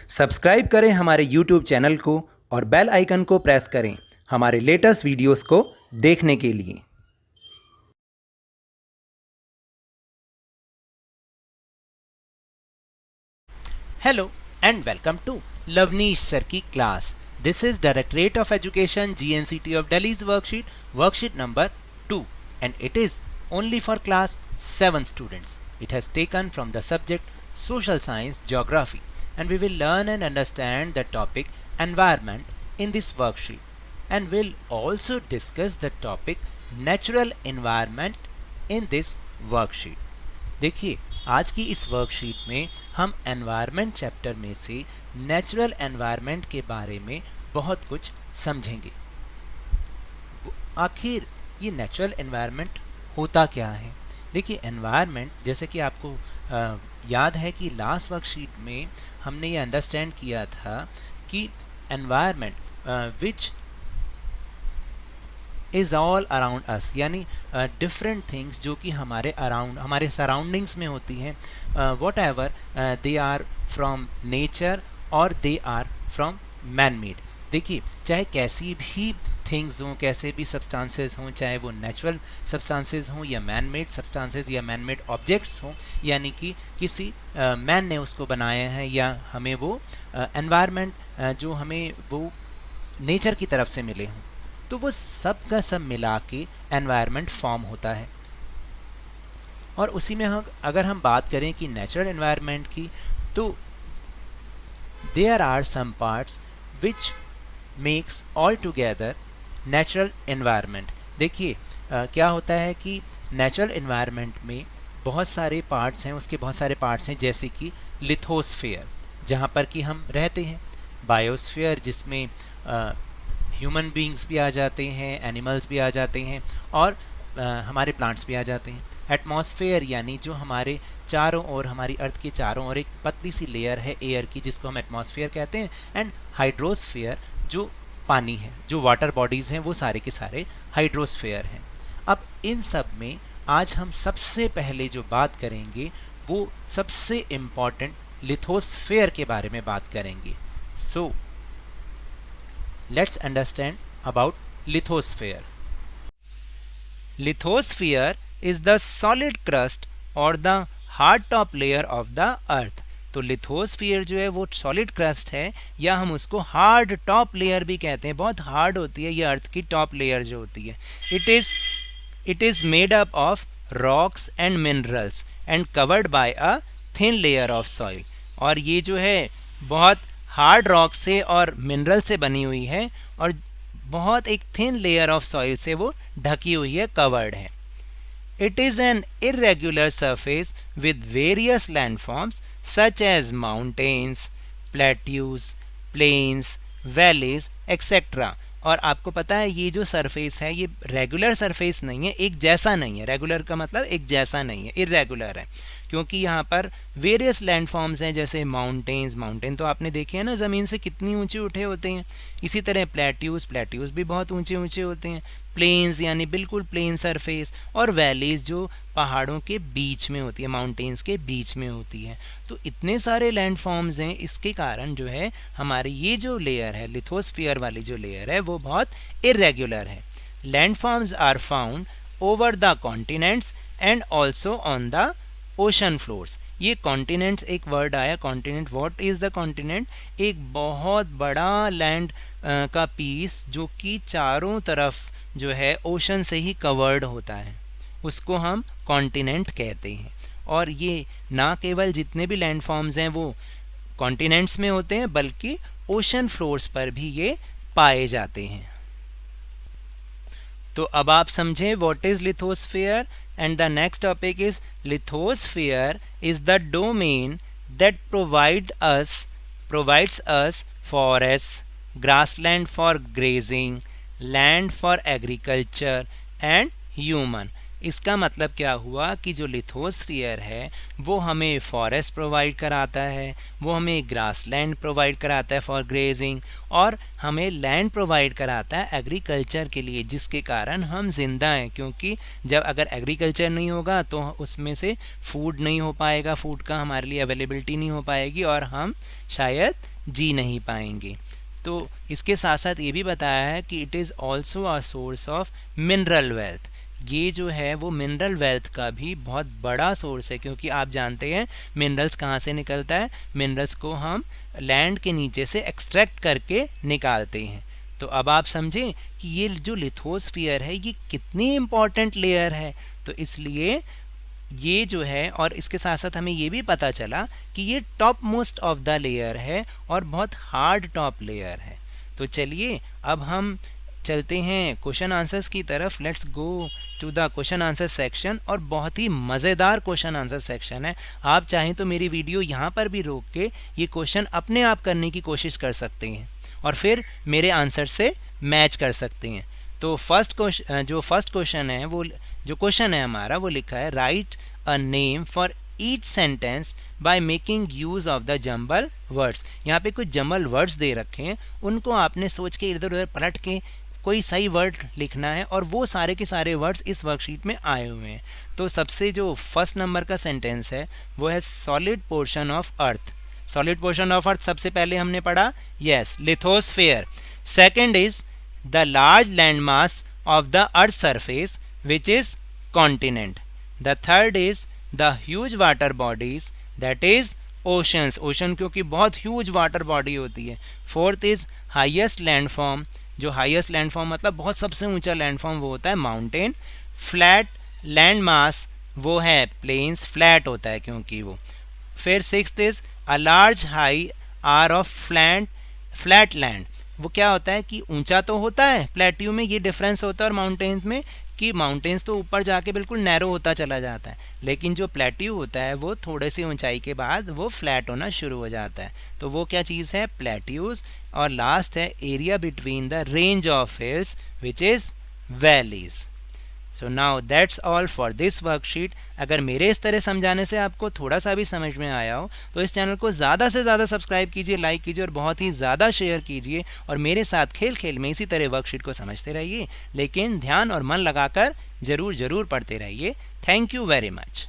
Subscribe करें हमारे YouTube channel को और बेल आइकन को प्रेस करें हमारे लेटेस्ट वीडियोस को देखने के लिए। Hello and welcome to Lavneesh Sir ki class. This is Directorate of Education GNCT of Delhi's worksheet number 2, and it is only for class 7 students. It has taken from the subject Social Science Geography, and we will learn and understand the topic environment in this worksheet, and will also discuss the topic natural environment in this worksheet. देखिए, आज की इस worksheet में हम environment chapter में से natural environment के बारे में बहुत कुछ समझेंगे। आखिर ये नेचुरल एनवायरनमेंट होता क्या है? देखिए, एनवायरनमेंट जैसे कि आपको याद है कि लास्ट वर्कशीट में हमने ये अंडरस्टैंड किया था कि environment which is all around us, यानी डिफरेंट थिंग्स जो कि हमारे अराउंड, हमारे सराउंडिंग्स में होती हैं, whatever they are from nature और they are from man made. देखिए, चाहे कैसी भी थिंग्स हों, कैसे भी सब्सटेंसेस हों, चाहे वो नेचुरल सब्सटेंसेस हों या मैन मेड सब्सटेंसेस या मैन मेड ऑब्जेक्ट्स हों, यानी कि किसी मैन ने उसको बनाया है या हमें वो एनवायरनमेंट जो हमें वो नेचर की तरफ से मिले हों, तो वो सब का सब मिला के एनवायरनमेंट फॉर्म होता है। और उसी में अगर हम बात करें कि नेचुरल एनवायरनमेंट की, तो there are some parts which makes all together natural environment. देखिए, क्या होता है कि नेचुरल एनवायरनमेंट में बहुत सारे पार्ट्स हैं, उसके बहुत सारे पार्ट्स हैं, जैसे कि लिथोस्फीयर जहाँ पर कि हम रहते हैं, बायोस्फीयर जिसमें ह्यूमन बीइंग्स भी आ जाते हैं, एनिमल्स भी आ जाते हैं और हमारे प्लांट्स भी आ जाते हैं। एटमॉस्फेयर यानी जो हमारे चारों ओर, हमारी अर्थ के चारों ओर एक पतली सी लेयर है एयर की, जिसको हम एटमॉस्फेयर कहते हैं। एंड हाइड्रोस्फीयर जो पानी है, जो वाटर बॉडीज़ हैं, वो सारे के सारे हाइड्रोस्फीयर हैं। अब इन सब में आज हम सबसे पहले जो बात करेंगे वो सबसे इम्पॉर्टेंट लिथोस्फीयर के बारे में बात करेंगे। सो let's understand about lithosphere. Lithosphere is the solid crust or the hard top layer of the earth. तो लिथोस्फीयर जो है वो सॉलिड क्रस्ट है, या हम उसको हार्ड टॉप लेयर भी कहते हैं। बहुत हार्ड होती है ये अर्थ की टॉप लेयर जो होती है। It is made up of rocks and minerals and covered by a thin layer of soil. और ये जो है बहुत हार्ड रॉक से और मिनरल से बनी हुई है और बहुत एक थिन लेयर ऑफ सॉइल से वो ढकी हुई है, कवर्ड है। It is an irregular surface with various landforms such as mountains, plateaus, plains, valleys etcetera. और आपको पता है ये जो सरफेस है ये रेगुलर सरफेस नहीं है, एक जैसा नहीं है। रेगुलर का मतलब एक जैसा नहीं है, इरेगुलर है, क्योंकि यहाँ पर वेरियस लैंडफॉर्म्स हैं, जैसे माउंटेन तो आपने देखे हैं ना, ज़मीन से कितनी ऊंचे उठे होते हैं। इसी तरह प्लेट्यूज भी बहुत ऊंचे ऊंचे होते हैं। प्लेन्स यानी बिल्कुल प्लेन सरफेस, और वैलीज जो पहाड़ों के बीच में होती है, माउंटेन्स के बीच में होती है। तो इतने सारे लैंडफॉर्म्स हैं, इसके कारण जो है हमारी ये जो लेयर है, लिथोस्फीयर वाली जो लेयर है, वो बहुत इरेगुलर है। Landforms are found over the continents and also on the ocean floors. ये कॉन्टिनेंट्स, एक वर्ड आया continent. What is the continent? एक बहुत बड़ा लैंड का पीस जो कि चारों तरफ जो है ओशन से ही कवर्ड होता है, उसको हम कॉन्टिनेंट कहते हैं। और ये ना केवल जितने भी लैंडफॉर्म्स हैं वो कॉन्टिनेंट्स में होते हैं, बल्कि ओशन फ्लोर्स पर भी ये पाए जाते हैं। तो अब आप समझें what is lithosphere, and the next topic is lithosphere is the domain that provides us forests, grassland for grazing, land for agriculture and human। इसका मतलब क्या हुआ कि जो लिथोस्फीयर है वो हमें फॉरेस्ट प्रोवाइड कराता है, वो हमें ग्रास लैंड प्रोवाइड कराता है फॉर ग्रेजिंग, और हमें लैंड प्रोवाइड कराता है एग्रीकल्चर के लिए, जिसके कारण हम जिंदा हैं। क्योंकि जब अगर एग्रीकल्चर नहीं होगा तो उसमें से फूड नहीं हो पाएगा, फूड का हमारे लिए अवेलेबिलिटी नहीं हो पाएगी और हम शायद जी नहीं पाएंगे। तो इसके साथ साथ ये भी बताया है कि it is also a source of mineral wealth. ये जो है वो मिनरल वेल्थ का भी बहुत बड़ा सोर्स है, क्योंकि आप जानते हैं मिनरल्स कहाँ से निकलता है। मिनरल्स को हम लैंड के नीचे से एक्सट्रैक्ट करके निकालते हैं। तो अब आप समझें कि ये जो लिथोस्फीयर है ये कितनी इम्पॉर्टेंट लेयर है। तो इसलिए ये जो है, और इसके साथ साथ हमें ये भी पता चला कि ये top most of the layer है और बहुत हार्ड टॉप लेयर है। तो चलिए अब हम चलते हैं क्वेश्चन आंसर्स की तरफ। Let's go to the question answer section. और बहुत ही मज़ेदार क्वेश्चन आंसर सेक्शन है। आप चाहें तो मेरी वीडियो यहाँ पर भी रोक के ये क्वेश्चन अपने आप करने की कोशिश कर सकते हैं और फिर मेरे आंसर से मैच कर सकते हैं। तो फर्स्ट क्वेश्चन है, वो जो क्वेश्चन है हमारा वो लिखा है write a name for each sentence by making use of the jumble words. यहाँ पे कुछ जम्बल वर्ड्स दे रखे हैं, उनको आपने सोच के इधर उधर पलट के कोई सही वर्ड लिखना है और वो सारे के सारे वर्ड्स इस वर्कशीट में आए हुए हैं। तो सबसे जो फर्स्ट नंबर का सेंटेंस है वो है solid portion of earth. Solid portion of earth सबसे पहले हमने पढ़ा, yes, lithosphere. Second is the large landmass of the earth's surface which is continent. The third is the huge water bodies, that is oceans. ocean क्योंकि बहुत huge water body होती है। fourth is highest landform, जो highest landform मतलब बहुत सबसे ऊंचा landform वो होता है mountain. flat land mass वो है plains, flat होता है क्योंकि वो। फिर sixth is a large high are of flat land, वो क्या होता है कि ऊंचा तो होता है प्लेट्यू में, ये डिफरेंस होता है और माउंटेन्स में कि माउंटेन्स तो ऊपर जाके बिल्कुल नैरो होता चला जाता है, लेकिन जो प्लेट्यू होता है वो थोड़े सी ऊंचाई के बाद वो फ्लैट होना शुरू हो जाता है। तो वो क्या चीज़ है, प्लेट्यूज। और लास्ट है area between the range of hills which is valleys. So now that's all for this worksheet. अगर मेरे इस तरह समझाने से आपको थोड़ा सा भी समझ में आया हो तो इस चैनल को ज़्यादा से ज़्यादा सब्सक्राइब कीजिए, लाइक कीजिए और बहुत ही ज़्यादा शेयर कीजिए। और मेरे साथ खेल खेल में इसी तरह वर्कशीट को समझते रहिए, लेकिन ध्यान और मन लगाकर ज़रूर पढ़ते रहिए। Thank you very much.